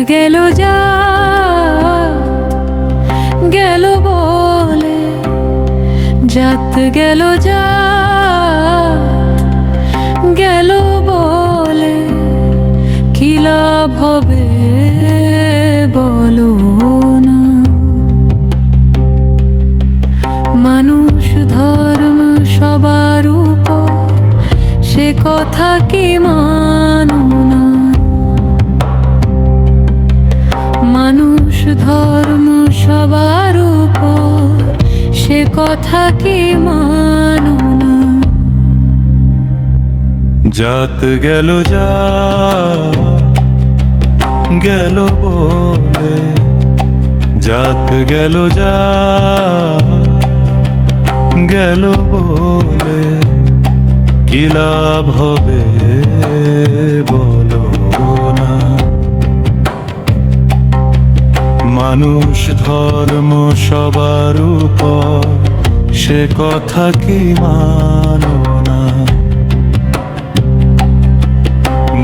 গেল যা গেল বলে, জাত গেল যা গেল বলে, কি লাভ হবে বলো না। মানুষ ধর্ম সবার উপর, সে কথা কি মানো না। মানুষ ধর্ম সবার উপর, সে কথা কি মানো না। জাত গেল যা গেল বলে, জাত গেল যা গেল বলে, কি লাভ হবে বলো না। মানুষ ধর্ম সবার উপর, সে কথা কি মানো না।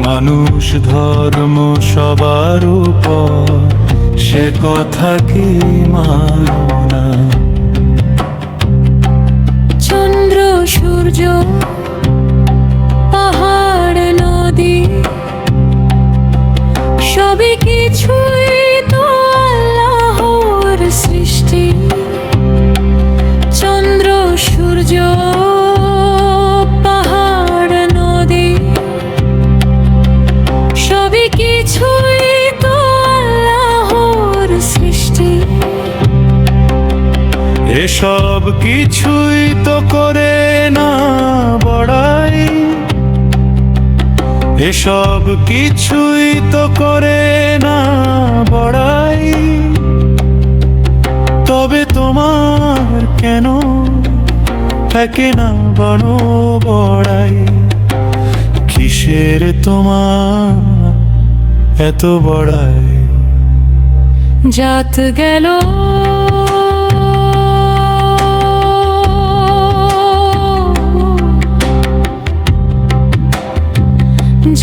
মানুষ ধর্ম সবার উপর, সে কথা কি মানো না। চন্দ্র সূর্য পাহাড় নদী সবই কিছুই তো আল্লাহর সৃষ্টি। চন্দ্র সূর্য পাহাড় নদী সবই কিছুই তো আল্লাহর সৃষ্টি। এসব কিছুই তো করে না বড়াই, এসব কিছুই তো করে না বড়াই। তবে তোমার কেন থাকে না বড় বড়াই? কিসের তোমার এত বড়াই? জাত গেল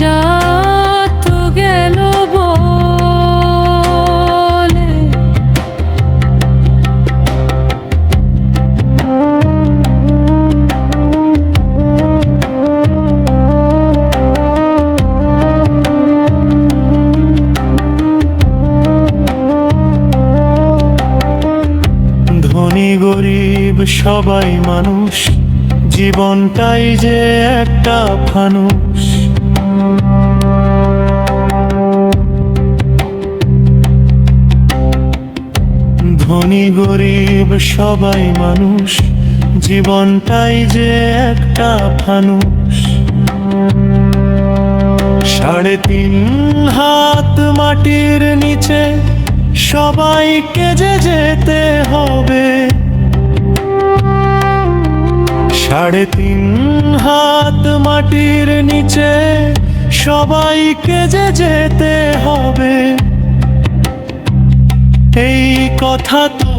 জাত গেল বলে, ধনী গরিব সবাই মানুষ, জীবনটাই যে একটা ফানুস। ধনী গরিব সবাই মানুষ, জীবনটাই যে একটা ফানুস। 3.5 হাত মাটির নিচে সবাইকে যে যেতে হবে। 3.5 হাত মাটির নিচে সবাইকে যে যেতে হবে। এই কথা তো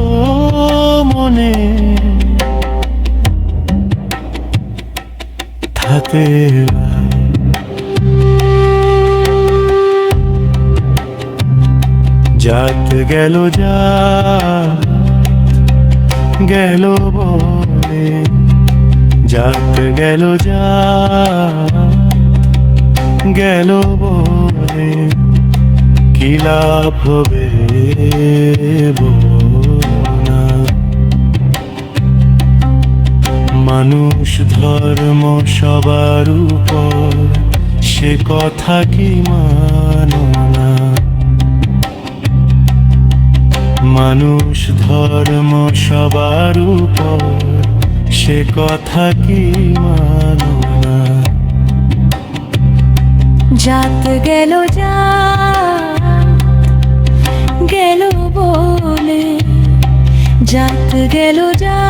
মনে থাকে। জাত গেল যা গেল বলে, জাত গেল যা গেল বলে, কি লাভ হবে বলো না। মানুষ ধর্ম সবার উপর, সে কথা কি মানো না। মানুষ ধর্ম সবার উপর, সে কথা কি মানো না। জাত গেল যা গেল বলে, জাত গেল যা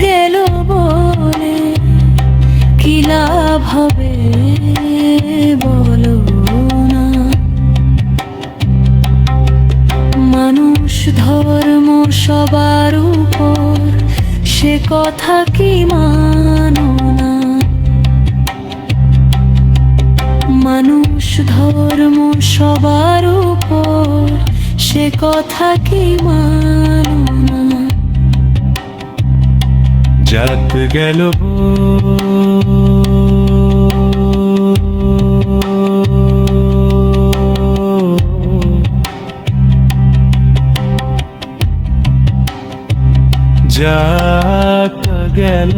গেল বলে, কি লাভ হবে বলো না। মানুষ ধর্ম সবার উপর, সে কথা কি মানো না। মানুষ ধর্ম সবার উপর, সে কথা কি মানো না? জাত গেল জাত গেল